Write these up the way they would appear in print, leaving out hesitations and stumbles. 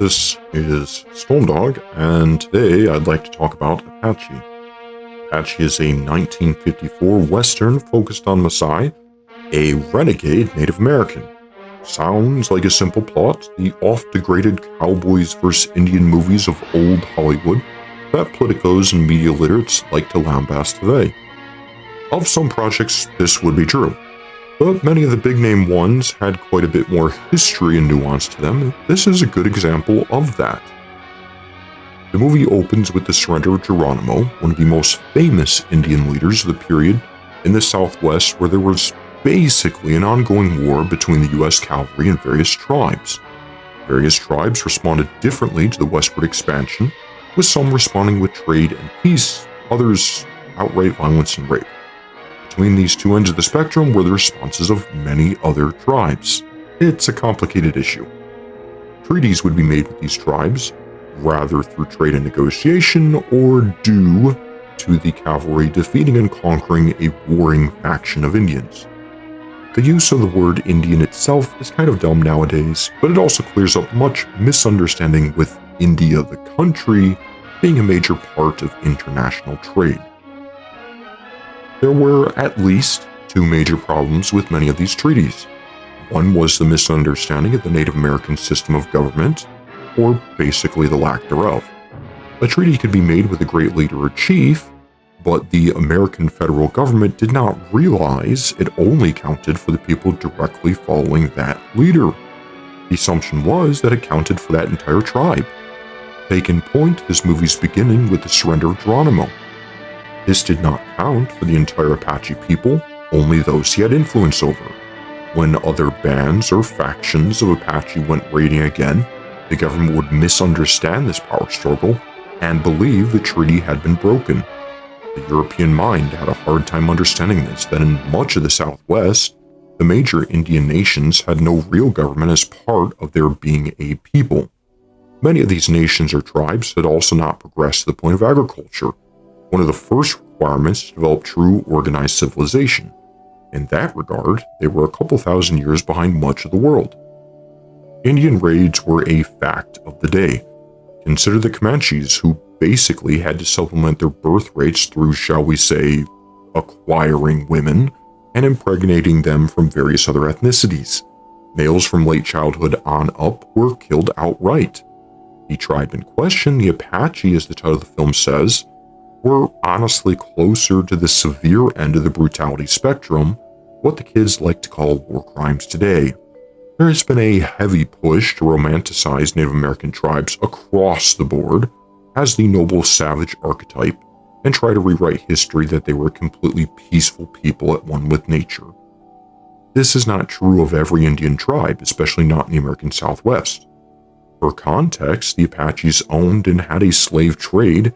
This is Stormdog, and today I'd like to talk about Apache. Apache is a 1954 Western focused on Maasai, a renegade Native American. Sounds like a simple plot, the oft-degraded cowboys vs. Indian movies of old Hollywood that politicos and media literates like to lambast today. Of some projects, this would be true, but many of the big-name ones had quite a bit more history and nuance to them, and this is a good example of that. The movie opens with the surrender of Geronimo, one of the most famous Indian leaders of the period in the Southwest, where there was basically an ongoing war between the U.S. cavalry and various tribes. Various tribes responded differently to the westward expansion, with some responding with trade and peace, others outright violence and rape. Between these two ends of the spectrum were the responses of many other tribes. It's a complicated issue. Treaties would be made with these tribes, rather through trade and negotiation, or due to the cavalry defeating and conquering a warring faction of Indians. The use of the word Indian itself is kind of dumb nowadays, but it also clears up much misunderstanding with India the country being a major part of international trade. There were at least two major problems with many of these treaties. One was the misunderstanding of the Native American system of government, or basically the lack thereof. A treaty could be made with a great leader or chief, but the American federal government did not realize it only counted for the people directly following that leader. The assumption was that it counted for that entire tribe. Take in point this movie's beginning with the surrender of Geronimo. This did not count for the entire Apache people, only those he had influence over. When other bands or factions of Apache went raiding again, the government would misunderstand this power struggle and believe the treaty had been broken. The European mind had a hard time understanding this, that in much of the Southwest, the major Indian nations had no real government as part of their being a people. Many of these nations or tribes had also not progressed to the point of agriculture, one of the first requirements to develop true organized civilization. In that regard, they were a couple thousand years behind much of the world. Indian raids were a fact of the day. Consider the Comanches, who basically had to supplement their birth rates through, shall we say, acquiring women and impregnating them from various other ethnicities. Males from late childhood on up were killed outright. The tribe in question, the Apache, as the title of the film says, were honestly closer to the severe end of the brutality spectrum, what the kids like to call war crimes today. There has been a heavy push to romanticize Native American tribes across the board as the noble savage archetype and try to rewrite history that they were a completely peaceful people at one with nature. This is not true of every Indian tribe, especially not in the American Southwest. For context, the Apaches owned and had a slave trade,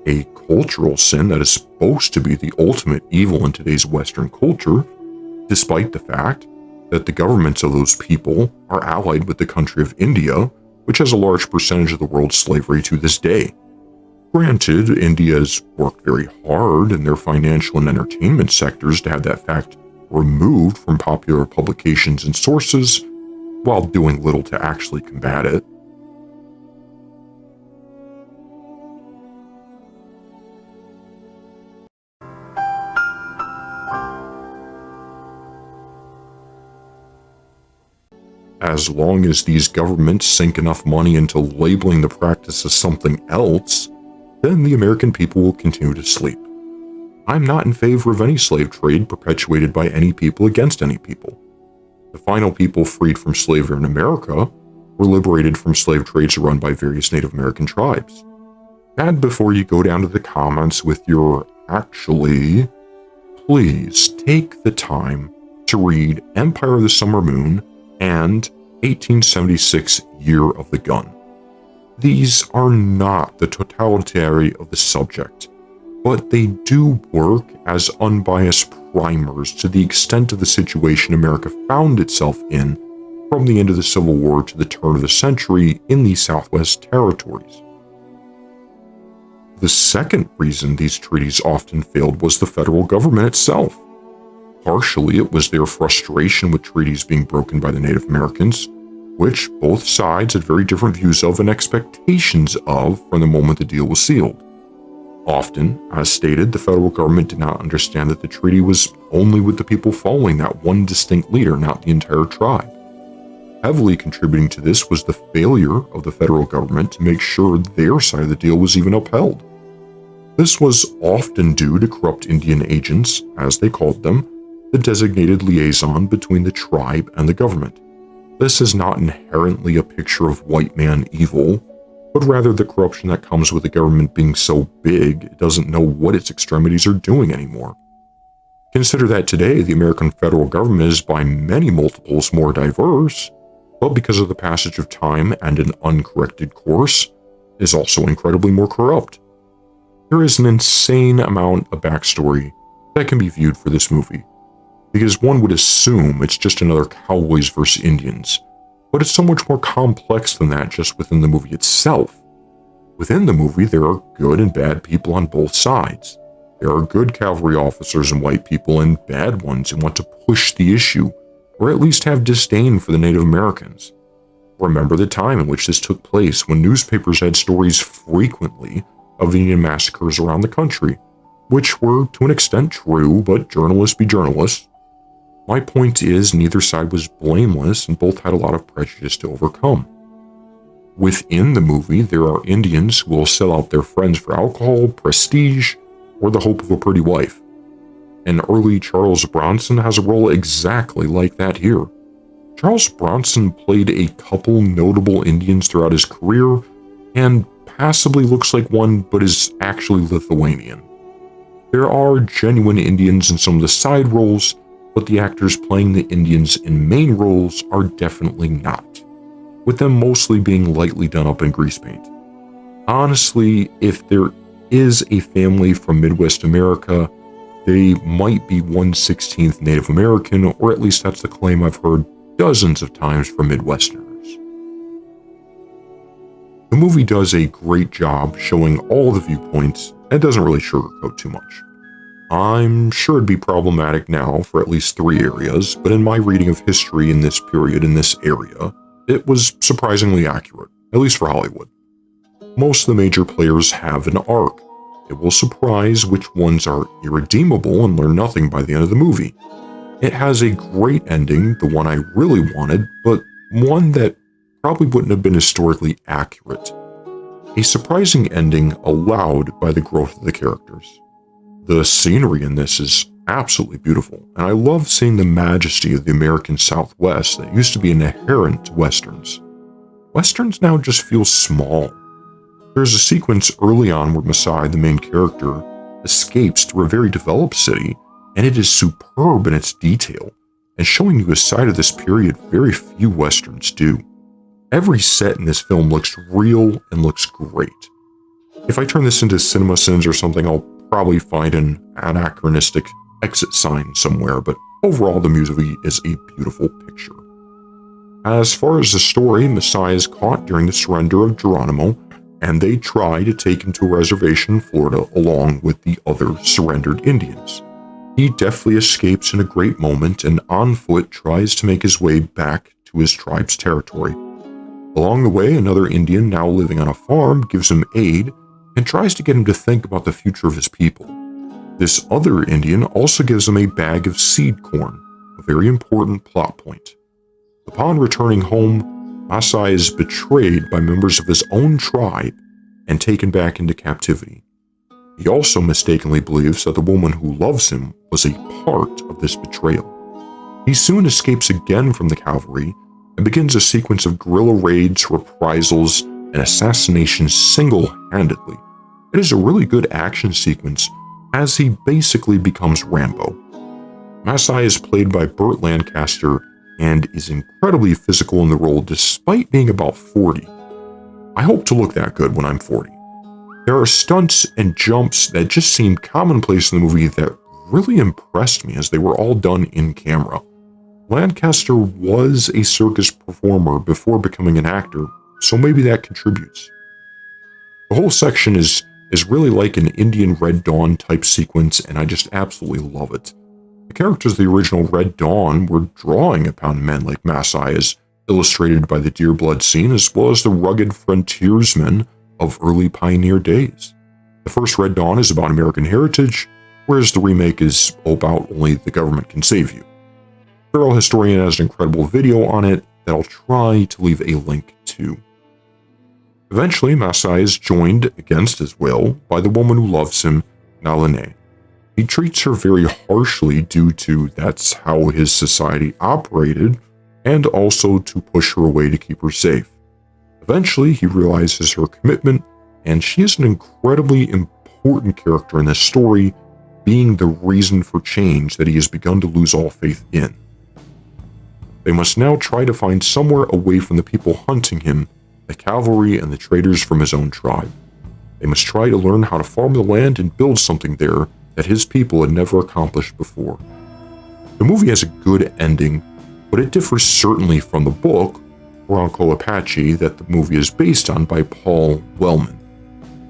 a cultural sin that is supposed to be the ultimate evil in today's Western culture, despite the fact that the governments of those people are allied with the country of India, which has a large percentage of the world's slavery to this day. Granted, India has worked very hard in their financial and entertainment sectors to have that fact removed from popular publications and sources, while doing little to actually combat it. As long as these governments sink enough money into labeling the practice as something else, then the American people will continue to sleep. I'm not in favor of any slave trade perpetuated by any people against any people. The final people freed from slavery in America were liberated from slave trades run by various Native American tribes. And before you go down to the comments with your "actually," please take the time to read Empire of the Summer Moon and 1876 Year of the Gun. These are not the totality of the subject, but they do work as unbiased primers to the extent of the situation America found itself in from the end of the Civil War to the turn of the century in the Southwest Territories. The second reason these treaties often failed was the federal government itself. Partially, it was their frustration with treaties being broken by the Native Americans, which both sides had very different views of and expectations of from the moment the deal was sealed. Often, as stated, the federal government did not understand that the treaty was only with the people following that one distinct leader, not the entire tribe. Heavily contributing to this was the failure of the federal government to make sure their side of the deal was even upheld. This was often due to corrupt Indian agents, as they called them, the designated liaison between the tribe and the government. This is not inherently a picture of white man evil, but rather the corruption that comes with the government being so big it doesn't know what its extremities are doing anymore. Consider that today the American federal government is by many multiples more diverse, but because of the passage of time and an uncorrected course, is also incredibly more corrupt. There is an insane amount of backstory that can be viewed for this movie, because one would assume it's just another cowboys versus Indians, but it's so much more complex than that just within the movie itself. Within the movie, there are good and bad people on both sides. There are good cavalry officers and white people and bad ones who want to push the issue, or at least have disdain for the Native Americans. Remember the time in which this took place, when newspapers had stories frequently of Indian massacres around the country, which were to an extent true, but journalists be journalists. My point is, neither side was blameless and both had a lot of prejudice to overcome. Within the movie, there are Indians who will sell out their friends for alcohol, prestige, or the hope of a pretty wife. And early Charles Bronson has a role exactly like that here. Charles Bronson played a couple notable Indians throughout his career, and passably looks like one, but is actually Lithuanian. There are genuine Indians in some of the side roles, but the actors playing the Indians in main roles are definitely not, with them mostly being lightly done up in grease paint. Honestly, if there is a family from Midwest America, they might be 1/16th Native American, or at least that's the claim I've heard dozens of times from Midwesterners. The movie does a great job showing all the viewpoints and doesn't really sugarcoat too much. I'm sure it'd be problematic now for at least 3 areas, but in my reading of history in this period in this area, it was surprisingly accurate, at least for Hollywood. Most of the major players have an arc. It will surprise which ones are irredeemable and learn nothing by the end of the movie. It has a great ending, the one I really wanted, but one that probably wouldn't have been historically accurate. A surprising ending allowed by the growth of the characters. The scenery in this is absolutely beautiful, and I love seeing the majesty of the American Southwest that used to be inherent to Westerns. Westerns now just feel small. There's a sequence early on where Masai, the main character, escapes through a very developed city, and it is superb in its detail, and showing you a side of this period very few Westerns do. Every set in this film looks real and looks great. If I turn this into CinemaSins or something, I'll probably find an anachronistic exit sign somewhere, but overall the movie is a beautiful picture. As far as the story, Masai is caught during the surrender of Geronimo, and they try to take him to a reservation in Florida along with the other surrendered Indians. He deftly escapes in a great moment and on foot tries to make his way back to his tribe's territory. Along the way, another Indian now living on a farm gives him aid and tries to get him to think about the future of his people. This other Indian also gives him a bag of seed corn, a very important plot point. Upon returning home, Masai is betrayed by members of his own tribe and taken back into captivity. He also mistakenly believes that the woman who loves him was a part of this betrayal. He soon escapes again from the cavalry and begins a sequence of guerrilla raids, reprisals, and assassinations single-handedly. It is a really good action sequence as he basically becomes Rambo. Masai is played by Burt Lancaster and is incredibly physical in the role despite being about 40. I hope to look that good when I'm 40. There are stunts and jumps that just seem commonplace in the movie that really impressed me as they were all done in camera. Lancaster was a circus performer before becoming an actor, so maybe that contributes. The whole section is really like an Indian Red Dawn type sequence, and I just absolutely love it. The characters of the original Red Dawn were drawing upon men like Masai as illustrated by the deer-blood scene as well as the rugged frontiersmen of early pioneer days. The first Red Dawn is about American heritage, whereas the remake is about only the government can save you. Feral Historian has an incredible video on it that I'll try to leave a link to. Eventually, Masai is joined against his will by the woman who loves him, Nalene. He treats her very harshly due to that's how his society operated, and also to push her away to keep her safe. Eventually, he realizes her commitment, and she is an incredibly important character in this story, being the reason for change that he has begun to lose all faith in. They must now try to find somewhere away from the people hunting him, the cavalry and the traders from his own tribe. They must try to learn how to farm the land and build something there that his people had never accomplished before. The movie has a good ending, but it differs certainly from the book, Watch Apache, that the movie is based on by Paul Wellman.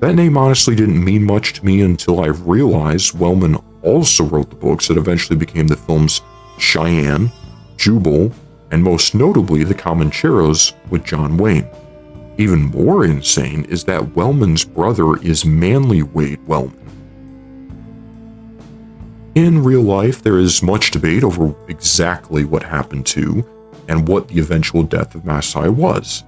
That name honestly didn't mean much to me until I realized Wellman also wrote the books that eventually became the films Cheyenne, Jubal, and most notably The Comancheros with John Wayne. Even more insane is that Wellman's brother is Manly Wade Wellman. In real life, there is much debate over exactly what happened to and what the eventual death of Masai was.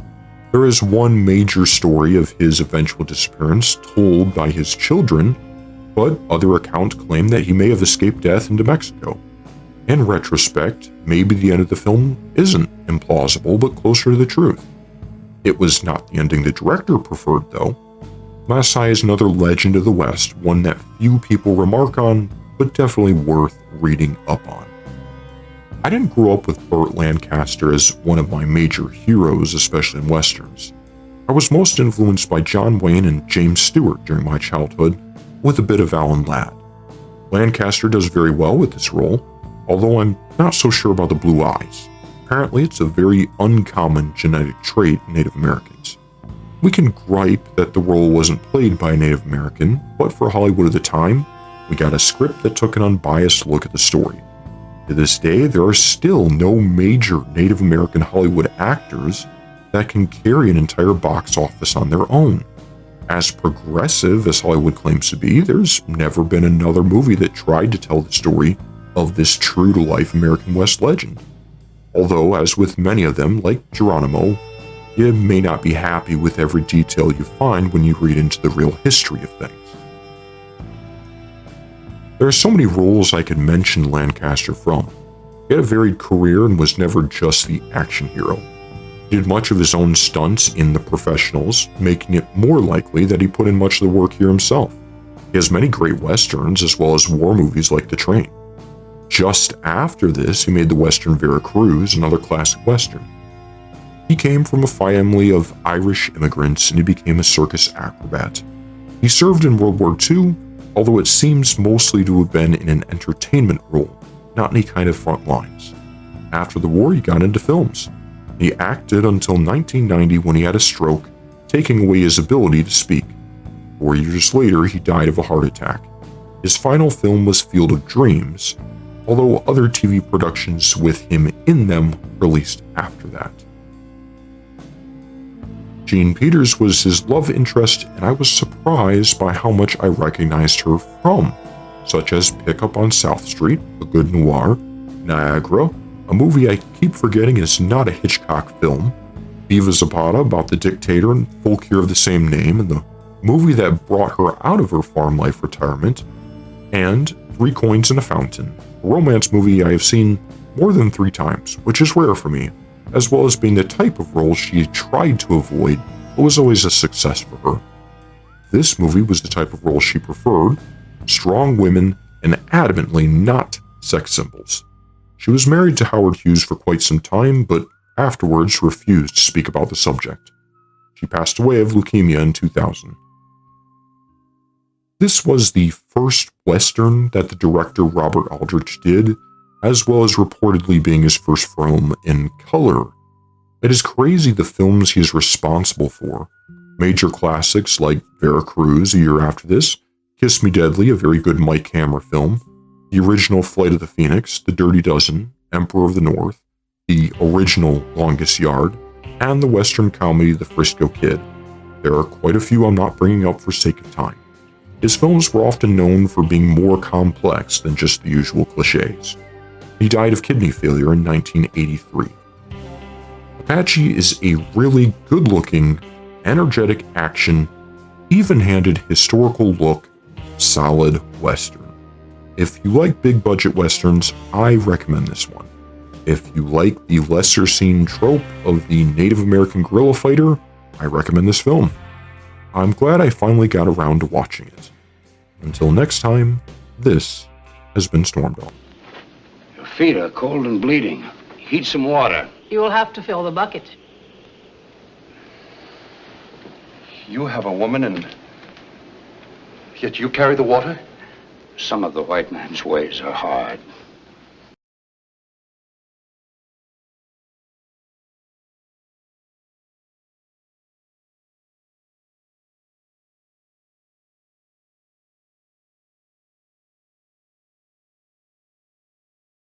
There is one major story of his eventual disappearance told by his children, but other accounts claim that he may have escaped death into Mexico. In retrospect, maybe the end of the film isn't implausible, but closer to the truth. It was not the ending the director preferred, though. Masai is another legend of the West, one that few people remark on, but definitely worth reading up on. I didn't grow up with Burt Lancaster as one of my major heroes, especially in Westerns. I was most influenced by John Wayne and James Stewart during my childhood, with a bit of Alan Ladd. Lancaster does very well with this role, although I'm not so sure about the blue eyes. Apparently, it's a very uncommon genetic trait in Native Americans. We can gripe that the role wasn't played by a Native American, but for Hollywood at the time, we got a script that took an unbiased look at the story. To this day, there are still no major Native American Hollywood actors that can carry an entire box office on their own. As progressive as Hollywood claims to be, there's never been another movie that tried to tell the story of this true-to-life American West legend. Although, as with many of them, like Geronimo, you may not be happy with every detail you find when you read into the real history of things. There are so many roles I could mention Lancaster from. He had a varied career and was never just the action hero. He did much of his own stunts in The Professionals, making it more likely that he put in much of the work here himself. He has many great westerns as well as war movies like The Train. Just after this, he made the western Veracruz, another classic western. He came from a family of Irish immigrants and he became a circus acrobat. He served in World War II, although it seems mostly to have been in an entertainment role, not any kind of front lines. After the war, he got into films. He acted until 1990 when he had a stroke, taking away his ability to speak. 4 years later, he died of a heart attack. His final film was Field of Dreams, although other TV productions with him in them released after that. Jean Peters was his love interest, and I was surprised by how much I recognized her from, such as Pickup on South Street, a good noir, Niagara, a movie I keep forgetting is not a Hitchcock film, Viva Zapata about the dictator and folk hero of the same name, and the movie that brought her out of her farm life retirement, and Three Coins in a Fountain, a romance movie I have seen more than 3 times, which is rare for me, as well as being the type of role she tried to avoid but was always a success for her. This movie was the type of role she preferred, strong women and adamantly not sex symbols. She was married to Howard Hughes for quite some time, but afterwards refused to speak about the subject. She passed away of leukemia in 2000. This was the first Western that the director Robert Aldrich did, as well as reportedly being his first film in color. It is crazy the films he is responsible for. Major classics like Veracruz a year after this, Kiss Me Deadly, a very good Mike Hammer film, the original Flight of the Phoenix, The Dirty Dozen, Emperor of the North, the original Longest Yard, and the Western comedy The Frisco Kid. There are quite a few I'm not bringing up for sake of time. His films were often known for being more complex than just the usual cliches. He died of kidney failure in 1983. Apache is a really good-looking, energetic action, even-handed historical look, solid Western. If you like big-budget Westerns, I recommend this one. If you like the lesser-seen trope of the Native American guerrilla fighter, I recommend this film. I'm glad I finally got around to watching it. Until next time, this has been Stormdog. Your feet are cold and bleeding. Heat some water. You will have to fill the bucket. You have a woman and yet you carry the water? Some of the white man's ways are hard.